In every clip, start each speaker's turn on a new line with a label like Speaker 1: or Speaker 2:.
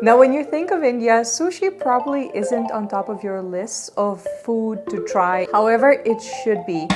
Speaker 1: Now, when you think of India, sushi probably isn't on top of your list of food to try. However, it should be.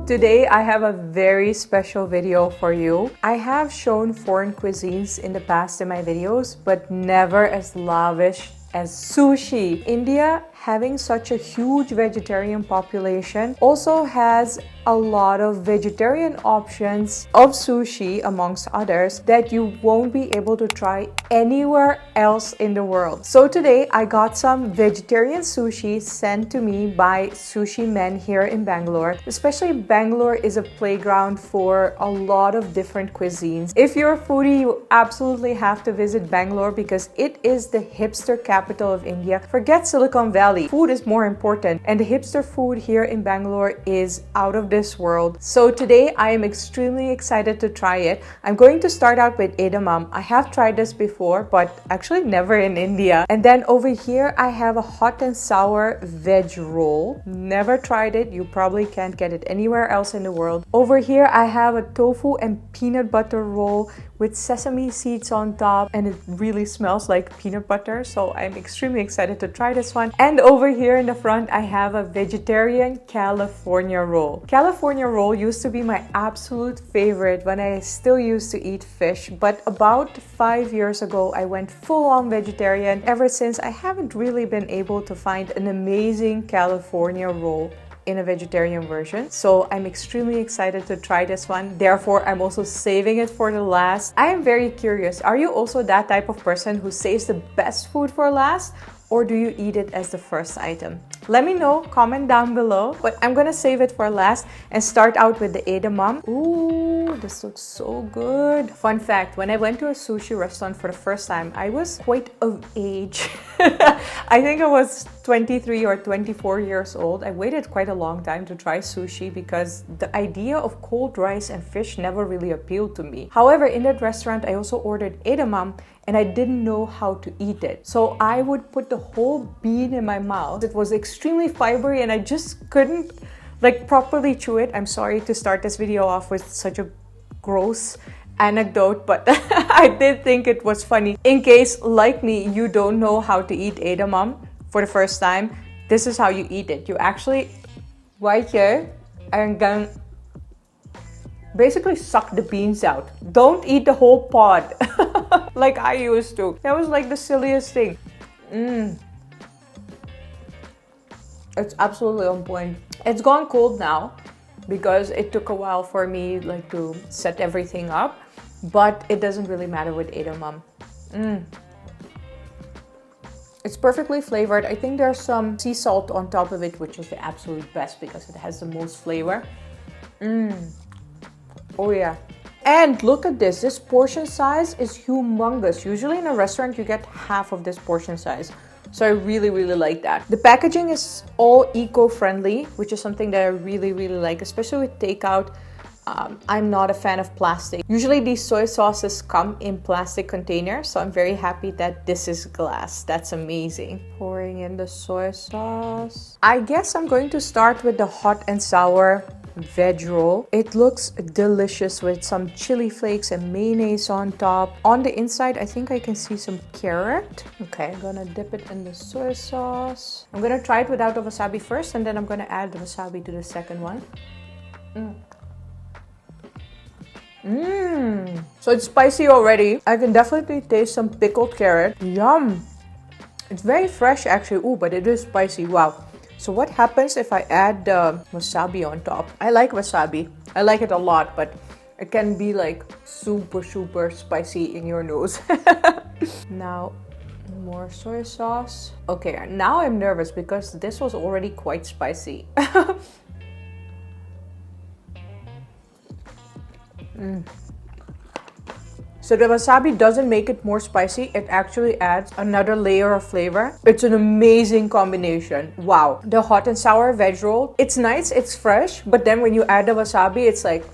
Speaker 1: Today, I have a very special video for you. I have shown foreign cuisines in the past in my videos, but never as lavish as sushi. India, having such a huge vegetarian population, also has a lot of vegetarian options of sushi, amongst others, that you won't be able to try anywhere else in the world. So today, I got some vegetarian sushi sent to me by sushimen here in Bangalore. Especially Bangalore is a playground for a lot of different cuisines. If you're a foodie, you absolutely have to visit Bangalore because it is the hipster capital of India. Forget Silicon Valley. Food is more important, and the hipster food here in Bangalore is out of this world. So today I am extremely excited to try it. I'm going to start out with edamame. I have tried this before, but actually never in India. And then over here I have a hot and sour veg roll. Never tried it. You probably can't get it anywhere else in the world. Over here I have a tofu and peanut butter roll with sesame seeds on top, and it really smells like peanut butter, so I'm extremely excited to try this one. And over here in the front I have a vegetarian California roll. California roll used to be my absolute favorite when I still used to eat fish, but about 5 years ago I went full-on vegetarian. Ever since, I haven't really been able to find an amazing California roll in a vegetarian version. So I'm extremely excited to try this one. Therefore, I'm also saving it for the last. I am very curious. Are you also that type of person who saves the best food for last? Or do you eat it as the first item? Let me know, comment down below. But I'm gonna save it for last and start out with the edamame. Ooh, this looks so good. Fun fact, when I went to a sushi restaurant for the first time, I was quite of age. I think I was 23 or 24 years old. I waited quite a long time to try sushi because the idea of cold rice and fish never really appealed to me. However, in that restaurant, I also ordered edamame, and I didn't know how to eat it. So I would put the whole bean in my mouth. It was extremely fibery and I just couldn't properly chew it. I'm sorry to start this video off with such a gross anecdote, but I did think it was funny. In case, like me, you don't know how to eat edamame for the first time, this is how you eat it. You actually, right here, and then basically suck the beans out. Don't eat the whole pod like I used to. That was like the silliest thing. It's absolutely on point. It's gone cold now because it took a while for me to set everything up, but it doesn't really matter with edamame. It's perfectly flavored. I think there's some sea salt on top of it, which is the absolute best because it has the most flavor. Oh yeah. And look at this. This portion size is humongous. Usually in a restaurant, you get half of this portion size. So I really, really like that. The packaging is all eco-friendly, which is something that I really, really like, especially with takeout. I'm not a fan of plastic. Usually these soy sauces come in plastic containers, so I'm very happy that this is glass. That's amazing. Pouring in the soy sauce. I guess I'm going to start with the hot and sour veg roll. It looks delicious with some chili flakes and mayonnaise on top. On the inside, I think I can see some carrot. Okay, I'm gonna dip it in the soy sauce. I'm gonna try it without the wasabi first, and then I'm gonna add the wasabi to the second one. So it's spicy already. I can definitely taste some pickled carrot. Yum! It's very fresh actually. Ooh, but it is spicy. Wow. So what happens if I add wasabi on top? I like wasabi. I like it a lot, but it can be super, super spicy in your nose. Now, more soy sauce. Okay, now I'm nervous because this was already quite spicy. So the wasabi doesn't make it more spicy, it actually adds another layer of flavor. It's an amazing combination. Wow. The hot and sour veg roll, it's nice, it's fresh, but then when you add the wasabi, it's like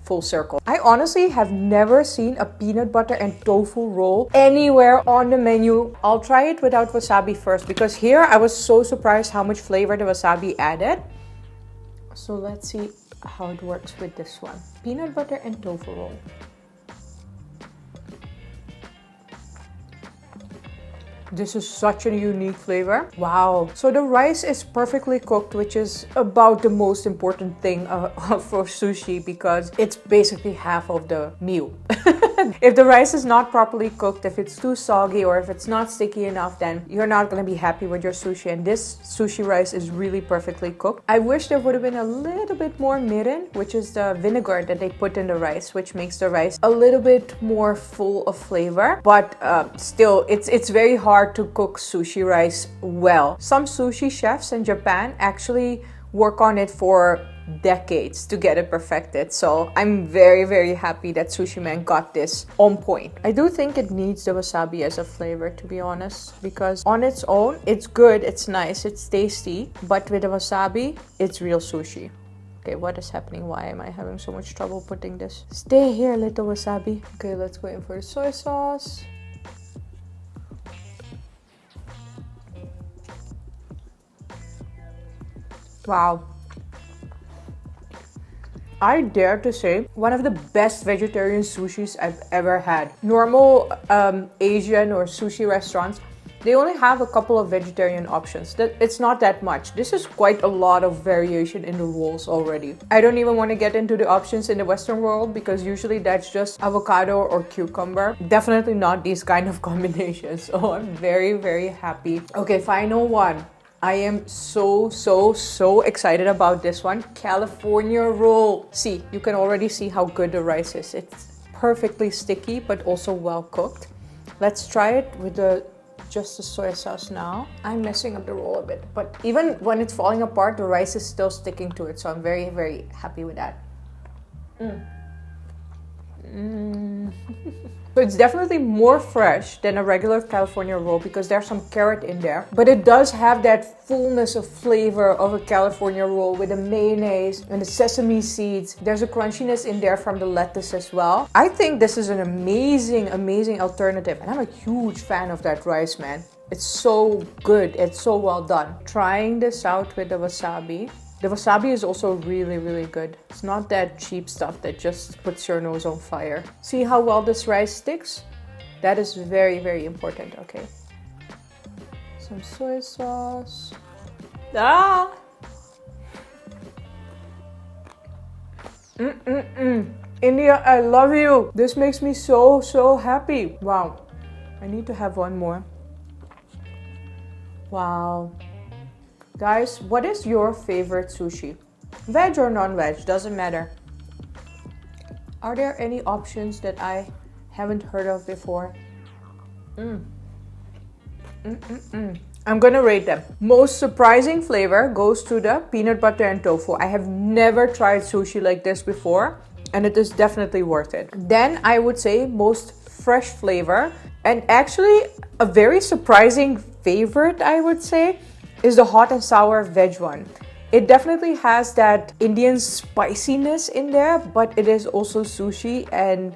Speaker 1: full circle. I honestly have never seen a peanut butter and tofu roll anywhere on the menu. I'll try it without wasabi first because here I was so surprised how much flavor the wasabi added. So let's see. how it works with this one. Peanut butter and tofu roll. This is such a unique flavor. Wow. So the rice is perfectly cooked, which is about the most important thing for sushi because it's basically half of the meal. If the rice is not properly cooked, if it's too soggy or if it's not sticky enough, then you're not going to be happy with your sushi. And this sushi rice is really perfectly cooked. I wish there would have been a little bit more mirin, which is the vinegar that they put in the rice, which makes the rice a little bit more full of flavor. But still, it's very hard to cook sushi rice well. Some sushi chefs in Japan actually work on it for decades to get it perfected. So I'm very, very happy that Sushimen got this on point. I do think it needs the wasabi as a flavor, to be honest, because on its own, it's good, it's nice, it's tasty, but with the wasabi, it's real sushi. Okay, what is happening? Why am I having so much trouble putting this? Stay here, little wasabi. Okay, let's go in for the soy sauce. Wow. I dare to say one of the best vegetarian sushis I've ever had. Normal Asian or sushi restaurants, they only have a couple of vegetarian options. It's not that much. This is quite a lot of variation in the rolls already. I don't even want to get into the options in the Western world because usually that's just avocado or cucumber. Definitely not these kind of combinations. So I'm very, very happy. Okay, final one. I am so excited about this one. California roll. See, you can already see how good the rice is. It's perfectly sticky, but also well cooked. Let's try it with just the soy sauce now. I'm messing up the roll a bit, but even when it's falling apart, the rice is still sticking to it. So I'm very, very happy with that. So it's definitely more fresh than a regular California roll because there's some carrot in there. But it does have that fullness of flavor of a California roll with the mayonnaise and the sesame seeds. There's a crunchiness in there from the lettuce as well. I think this is an amazing alternative. And I'm a huge fan of that rice, man. It's so good. It's so well done. Trying this out with the wasabi. The wasabi is also really good. It's not that cheap stuff that just puts your nose on fire. See how well this rice sticks? That is very important, okay. Some soy sauce. Ah! India, I love you. This makes me so happy. Wow. I need to have one more. Wow. Guys, what is your favorite sushi? Veg or non-veg, doesn't matter. Are there any options that I haven't heard of before? I'm gonna rate them. Most surprising flavor goes to the peanut butter and tofu. I have never tried sushi like this before, and it is definitely worth it. Then I would say most fresh flavor, and actually a very surprising favorite, I would say, is the hot and sour veg one. It definitely has that Indian spiciness in there, but it is also sushi and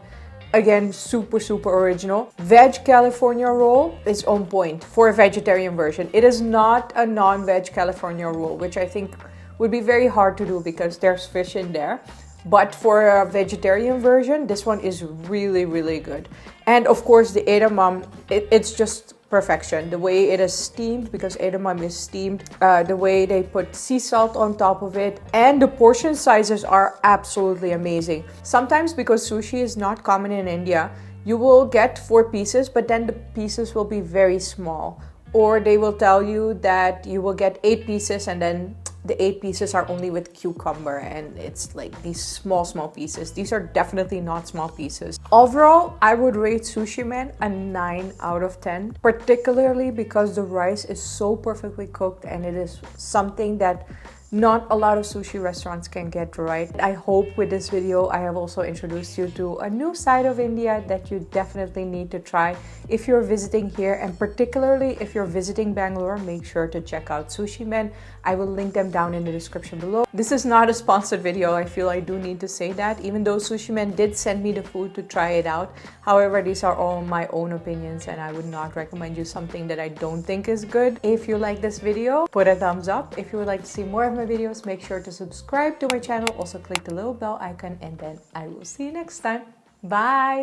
Speaker 1: again, super original. Veg California roll is on point for a vegetarian version. It is not a non-veg California roll, which I think would be very hard to do because there's fish in there. But for a vegetarian version, this one is really good. And of course, the edamame, it's just perfection. The way it is steamed, because edamame is steamed, the way they put sea salt on top of it, and the portion sizes are absolutely amazing. Sometimes because sushi is not common in India, you will get 4 pieces, but then the pieces will be very small. Or they will tell you that you will get 8 pieces and then the 8 pieces are only with cucumber, and it's like these small pieces. These are definitely not small pieces. Overall, I would rate Sushimen a 9 out of 10, particularly because the rice is so perfectly cooked and it is something that not a lot of sushi restaurants can get right. I hope with this video I have also introduced you to a new side of India that you definitely need to try if you're visiting here, and particularly if you're visiting Bangalore, make sure to check out Sushimen. I will link them down in the description below. This is not a sponsored video. I feel I do need to say that, even though Sushimen did send me the food to try it out. However, these are all my own opinions and I would not recommend you something that I don't think is good. If you like this video, put a thumbs up. If you would like to see more of my my videos, make sure to subscribe to my channel. Also click the little bell icon, and then I will see you next time. Bye!